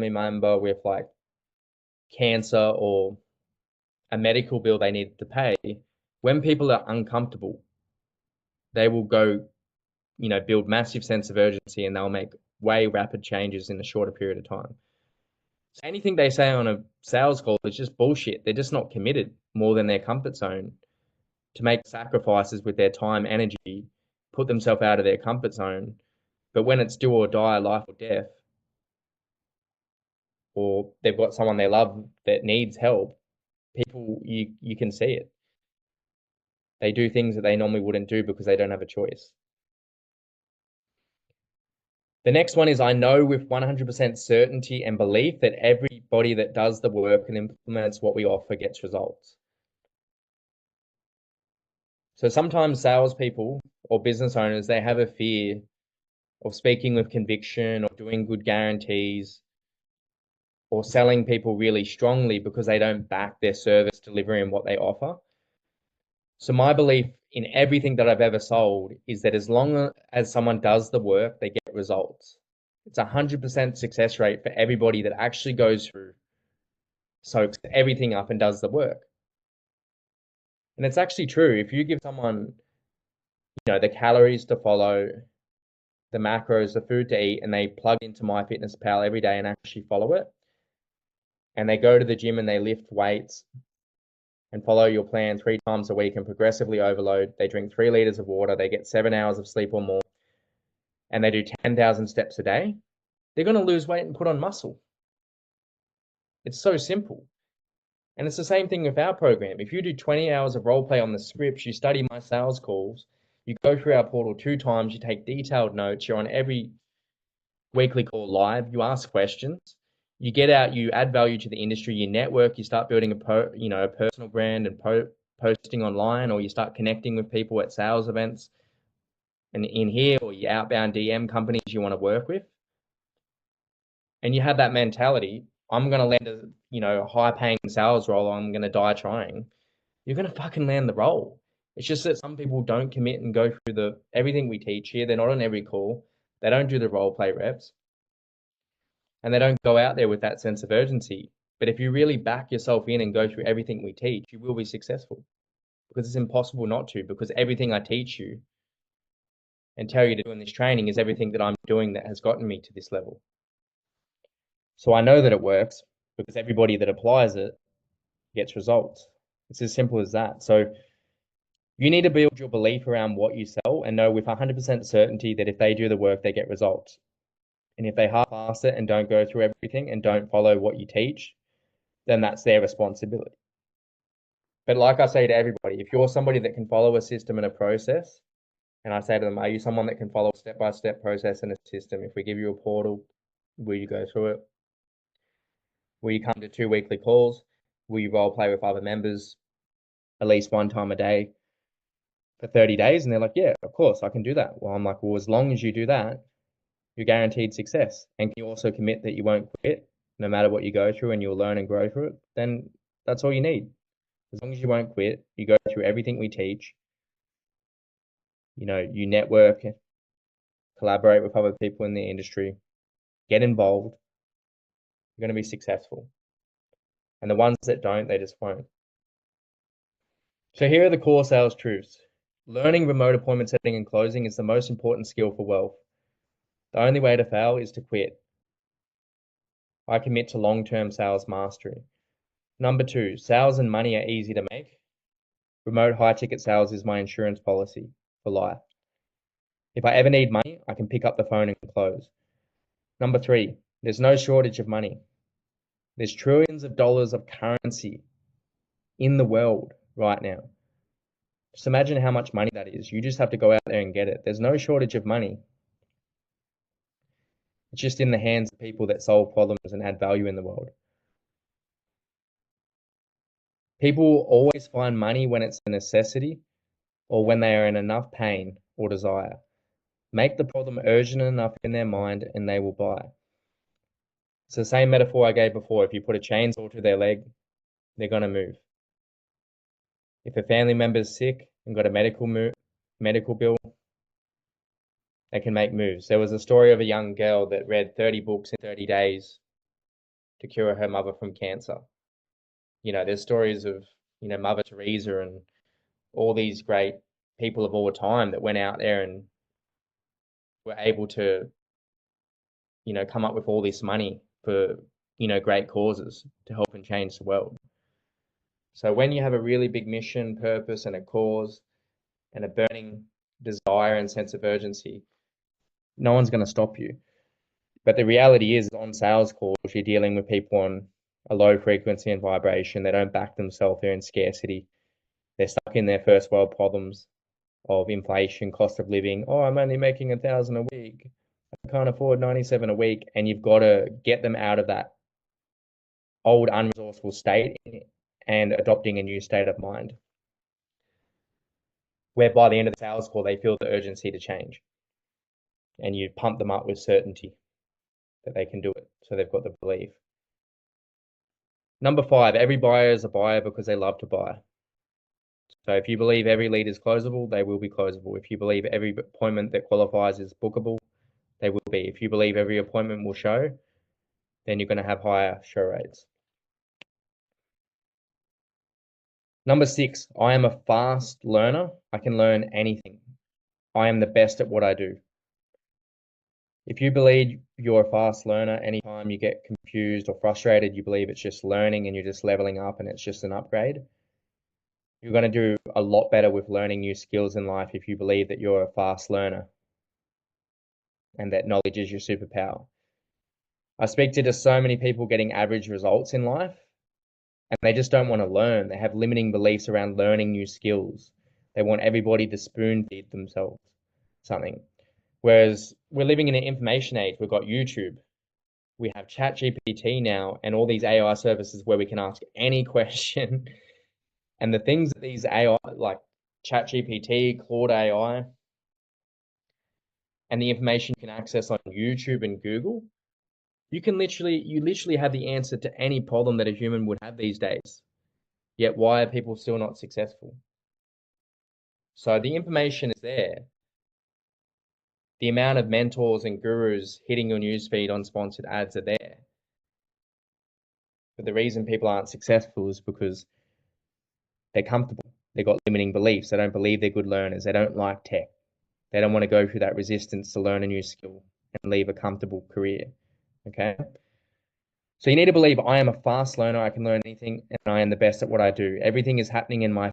family member with like cancer or a medical bill they need to pay, when people are uncomfortable, they will go, build massive sense of urgency and they'll make way rapid changes in a shorter period of time. So anything they say on a sales call is just bullshit. They're just not committed more than their comfort zone to make sacrifices with their time, energy, put themselves out of their comfort zone. But when it's do or die, life or death, or they've got someone they love that needs help, people you can see it. They do things that they normally wouldn't do because they don't have a choice. The next one is I know with 100% certainty and belief that everybody that does the work and implements what we offer gets results. So sometimes salespeople or business owners, they have a fear of speaking with conviction or doing good guarantees or selling people really strongly because they don't back their service delivery and what they offer. So my belief in everything that I've ever sold is that as long as someone does the work, they get results. It's 100% success rate for everybody that actually goes through, soaks everything up and does the work. And it's actually true. If you give someone, the calories to follow, the macros, the food to eat, and they plug into MyFitnessPal every day and actually follow it, and they go to the gym and they lift weights and follow your plan 3 times a week and progressively overload, they drink 3 liters of water, they get 7 hours of sleep or more, and they do 10,000 steps a day, they're going to lose weight and put on muscle. It's so simple. And it's the same thing with our program. If you do 20 hours of role play on the scripts, you study my sales calls, you go through our portal 2 times, you take detailed notes, you're on every weekly call live, you ask questions, you get out, you add value to the industry, you network, you start building a personal brand and posting online, or you start connecting with people at sales events and in here, or you outbound DM companies you want to work with. And you have that mentality, I'm going to land a high paying sales role, I'm going to die trying. You're going to fucking land the role. It's just that some people don't commit and go through everything we teach here. They're not on every call. They don't do the role play reps. And they don't go out there with that sense of urgency. But if you really back yourself in and go through everything we teach, you will be successful. Because it's impossible not to, because everything I teach you and tell you to do in this training is everything that I'm doing that has gotten me to this level. So I know that it works because everybody that applies it gets results. It's as simple as that. So you need to build your belief around what you sell and know with 100% certainty that if they do the work, they get results. And if they half-ass it and don't go through everything and don't follow what you teach, then that's their responsibility. But like I say to everybody, if you're somebody that can follow a system and a process, and I say to them, are you someone that can follow a step-by-step process and a system? If we give you a portal, will you go through it? Will you come to 2 weekly calls? Will you role play with other members at least 1 time a day for 30 days? And they're like, yeah, of course, I can do that. Well, I'm like, well, as long as you do that, you're guaranteed success. And can you also commit that you won't quit no matter what you go through and you'll learn and grow through it? Then that's all you need. As long as you won't quit, you go through everything we teach, you network, collaborate with other people in the industry, get involved, you're going to be successful. And the ones that don't, they just won't. So here are the core sales truths. Learning remote appointment setting and closing is the most important skill for wealth. The only way to fail is to quit. I commit to long-term sales mastery. Number 2, sales and money are easy to make. Remote high-ticket sales is my insurance policy for life. If I ever need money, I can pick up the phone and close. Number 3, there's no shortage of money. There's trillions of dollars of currency in the world right now. Just imagine how much money that is. You just have to go out there and get it. There's no shortage of money. It's just in the hands of people that solve problems and add value in the world. People always find money when it's a necessity or when they are in enough pain or desire. Make the problem urgent enough in their mind and they will buy. It's the same metaphor I gave before. If you put a chainsaw to their leg, they're going to move. If a family member is sick and got a medical bill, they can make moves. There was a story of a young girl that read 30 books in 30 days to cure her mother from cancer. There's stories of, Mother Teresa and all these great people of all time that went out there and were able to, come up with all this money for, great causes to help and change the world. So when you have a really big mission, purpose, and a cause, and a burning desire and sense of urgency, no one's going to stop you. But the reality is, on sales calls, you're dealing with people on a low frequency and vibration. They don't back themselves. They're in scarcity. They're stuck in their first world problems of inflation, cost of living. Oh, I'm only making 1,000 a week. I can't afford 97 a week. And you've got to get them out of that old unresourceful state and adopting a new state of mind, where by the end of the sales call, they feel the urgency to change. And you pump them up with certainty that they can do it. So they've got the belief. Number 5, every buyer is a buyer because they love to buy. So if you believe every lead is closable, they will be closable. If you believe every appointment that qualifies is bookable, they will be. If you believe every appointment will show, then you're going to have higher show rates. Number 6, I am a fast learner. I can learn anything. I am the best at what I do. If you believe you're a fast learner, anytime you get confused or frustrated, you believe it's just learning and you're just leveling up and it's just an upgrade, you're going to do a lot better with learning new skills in life if you believe that you're a fast learner and that knowledge is your superpower. I speak to just so many people getting average results in life, and they just don't want to learn. They have limiting beliefs around learning new skills. They want everybody to spoon feed themselves something. Whereas we're living in an information age. We've got YouTube. We have ChatGPT now and all these AI services where we can ask any question. And the things that these AI, like ChatGPT, Claude AI, and the information you can access on YouTube and Google, you literally have the answer to any problem that a human would have these days. Yet why are people still not successful? So the information is there. The amount of mentors and gurus hitting your newsfeed on sponsored ads are there. But the reason people aren't successful is because they're comfortable. They've got limiting beliefs. They don't believe they're good learners. They don't like tech. They don't want to go through that resistance to learn a new skill and leave a comfortable career. Okay? So you need to believe I am a fast learner. I can learn anything and I am the best at what I do. Everything is happening in my